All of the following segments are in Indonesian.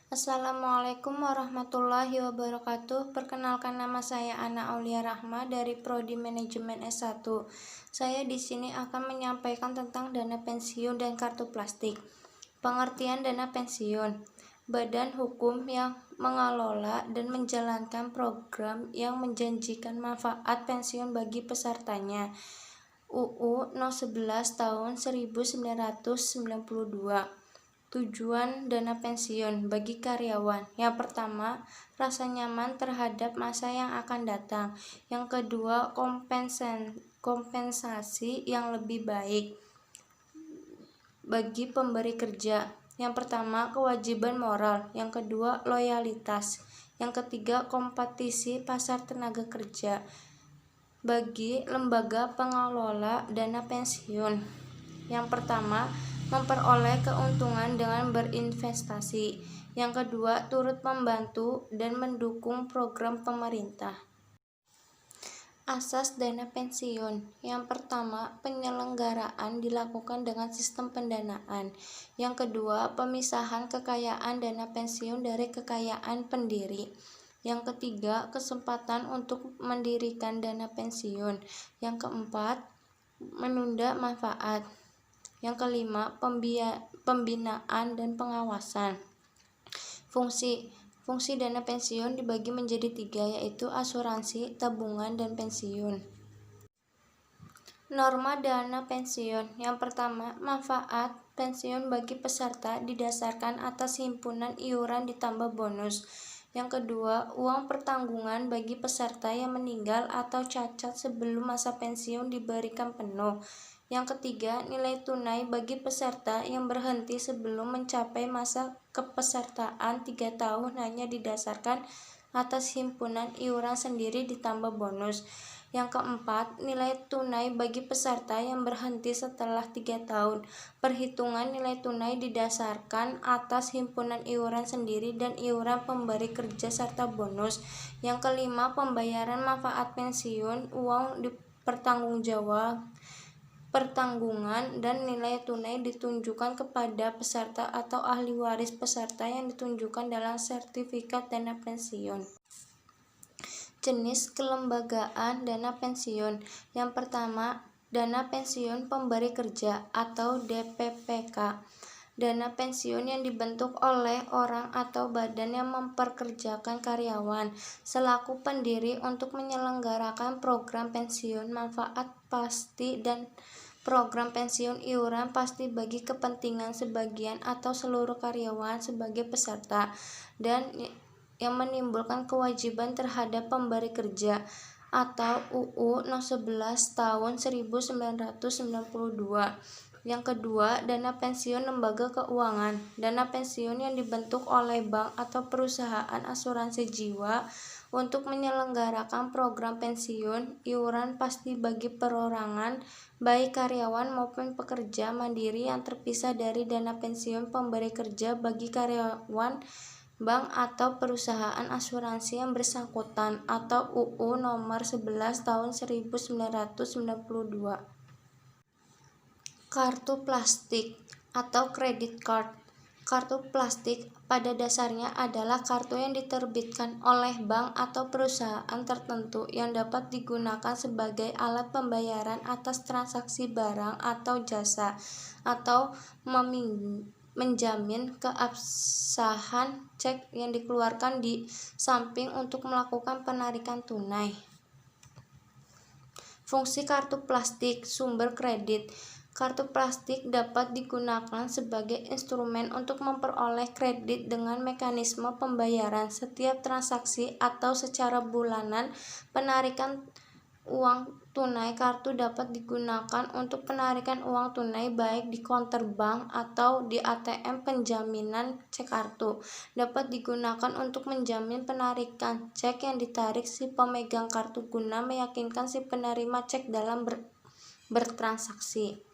Assalamualaikum warahmatullahi wabarakatuh. Perkenalkan, nama saya Ana Aulia Rahma dari Prodi Manajemen S1. Saya di sini akan menyampaikan tentang dana pensiun dan kartu plastik. Pengertian dana pensiun: badan hukum yang mengelola dan menjalankan program yang menjanjikan manfaat pensiun bagi pesertanya. UU No. 11 Tahun 1992. Tujuan dana pensiun bagi karyawan: yang pertama, rasa nyaman terhadap masa yang akan datang. Yang kedua, kompensasi yang lebih baik bagi pemberi kerja. Yang pertama, kewajiban moral. Yang kedua, loyalitas. Yang ketiga, kompetisi pasar tenaga kerja bagi lembaga pengelola dana pensiun. Yang pertama, memperoleh keuntungan dengan berinvestasi. Yang kedua, turut membantu dan mendukung program pemerintah. Asas dana pensiun: yang pertama, penyelenggaraan dilakukan dengan sistem pendanaan. Yang kedua, pemisahan kekayaan dana pensiun dari kekayaan pendiri. Yang ketiga, kesempatan untuk mendirikan dana pensiun. Yang keempat, menunda manfaat. Yang kelima, pembinaan dan pengawasan. Fungsi dana pensiun dibagi menjadi 3, yaitu asuransi, tabungan, dan pensiun. Norma dana pensiun: yang pertama, manfaat pensiun bagi peserta didasarkan atas himpunan iuran ditambah bonus. Yang kedua, uang pertanggungan bagi peserta yang meninggal atau cacat sebelum masa pensiun diberikan penuh. Yang ketiga, nilai tunai bagi peserta yang berhenti sebelum mencapai masa kepesertaan 3 tahun hanya didasarkan atas himpunan iuran sendiri ditambah bonus. Yang keempat, nilai tunai bagi peserta yang berhenti setelah 3 tahun. Perhitungan nilai tunai didasarkan atas himpunan iuran sendiri dan iuran pemberi kerja serta bonus. Yang kelima, pembayaran manfaat pensiun, uang pertanggungan dan nilai tunai ditunjukkan kepada peserta atau ahli waris peserta yang ditunjukkan dalam sertifikat dana pensiun. Jenis kelembagaan dana pensiun: yang pertama, dana pensiun pemberi kerja atau DPPK. Dana pensiun yang dibentuk oleh orang atau badan yang memperkerjakan karyawan selaku pendiri untuk menyelenggarakan program pensiun manfaat pasti dan program pensiun iuran pasti bagi kepentingan sebagian atau seluruh karyawan sebagai peserta, dan yang menimbulkan kewajiban terhadap pemberi kerja, atau UU No. 11 Tahun 1992. Yang kedua, dana pensiun lembaga keuangan. Dana pensiun yang dibentuk oleh bank atau perusahaan asuransi jiwa untuk menyelenggarakan program pensiun iuran pasti bagi perorangan, baik karyawan maupun pekerja mandiri, yang terpisah dari dana pensiun pemberi kerja bagi karyawan bank atau perusahaan asuransi yang bersangkutan, atau UU Nomor 11 Tahun 1992. Kartu plastik atau credit card. Kartu plastik pada dasarnya adalah kartu yang diterbitkan oleh bank atau perusahaan tertentu yang dapat digunakan sebagai alat pembayaran atas transaksi barang atau jasa, atau menjamin keabsahan cek yang dikeluarkan di samping untuk melakukan penarikan tunai. Fungsi kartu plastik: sumber kredit. Kartu plastik dapat digunakan sebagai instrumen untuk memperoleh kredit dengan mekanisme pembayaran setiap transaksi atau secara bulanan. Penarikan uang tunai kartu dapat digunakan untuk penarikan uang tunai baik di counter bank atau di ATM. Penjaminan cek kartu dapat digunakan untuk menjamin penarikan cek yang ditarik si pemegang kartu guna meyakinkan si penerima cek dalam bertransaksi.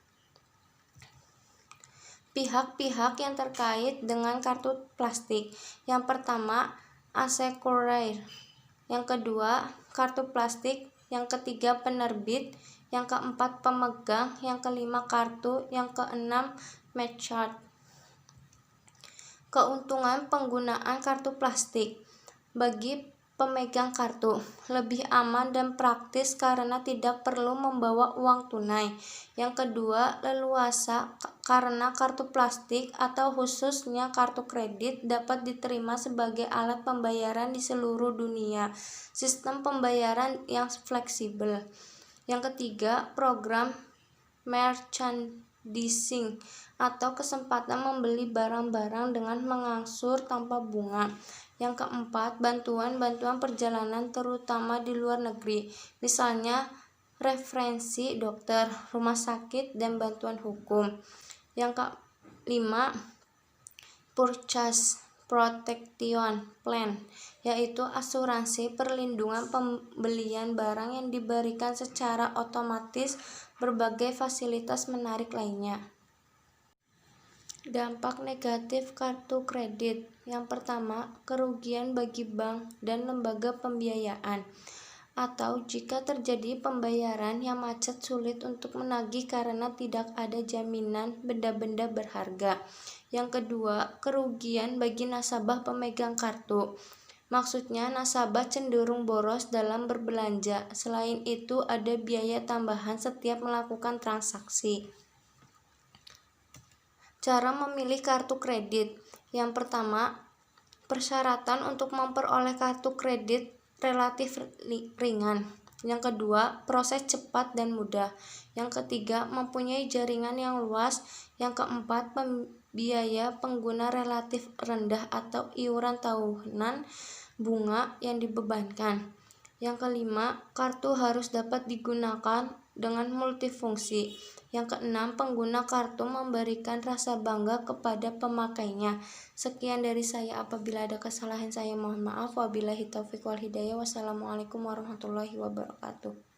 Pihak-pihak yang terkait dengan kartu plastik: yang pertama, asekurir. Yang kedua, kartu plastik. Yang ketiga, penerbit. Yang keempat, pemegang. Yang kelima, kartu. Yang keenam, merchant. Keuntungan penggunaan kartu plastik bagi pemegang kartu lebih aman dan praktis karena tidak perlu membawa uang tunai. Yang kedua, leluasa karena kartu plastik atau khususnya kartu kredit dapat diterima sebagai alat pembayaran di seluruh dunia. Sistem pembayaran yang fleksibel. Yang ketiga, program merchandising atau kesempatan membeli barang-barang dengan mengangsur tanpa bunga. Yang keempat, bantuan perjalanan terutama di luar negeri, misalnya referensi dokter, rumah sakit, dan bantuan hukum. Yang kelima, purchase protection plan, yaitu asuransi perlindungan pembelian barang yang diberikan secara otomatis berbagai fasilitas menarik lainnya. Dampak negatif kartu kredit. Yang pertama, kerugian bagi bank dan lembaga pembiayaan. Atau jika terjadi pembayaran yang macet, sulit untuk menagih karena tidak ada jaminan benda-benda berharga. Yang kedua, kerugian bagi nasabah pemegang kartu. Maksudnya nasabah cenderung boros dalam berbelanja. Selain itu, ada biaya tambahan setiap melakukan transaksi. Cara memilih kartu kredit. Yang pertama, persyaratan untuk memperoleh kartu kredit relatif ringan. Yang kedua, proses cepat dan mudah. Yang ketiga, mempunyai jaringan yang luas. Yang keempat, biaya pengguna relatif rendah atau iuran tahunan bunga yang dibebankan. Yang kelima, kartu harus dapat digunakan dengan multifungsi. Yang keenam, pengguna kartu memberikan rasa bangga kepada pemakainya. Sekian dari saya. Apabila ada kesalahan saya mohon maaf. Wabillahi taufiq wal hidayah. Wassalamualaikum warahmatullahi wabarakatuh.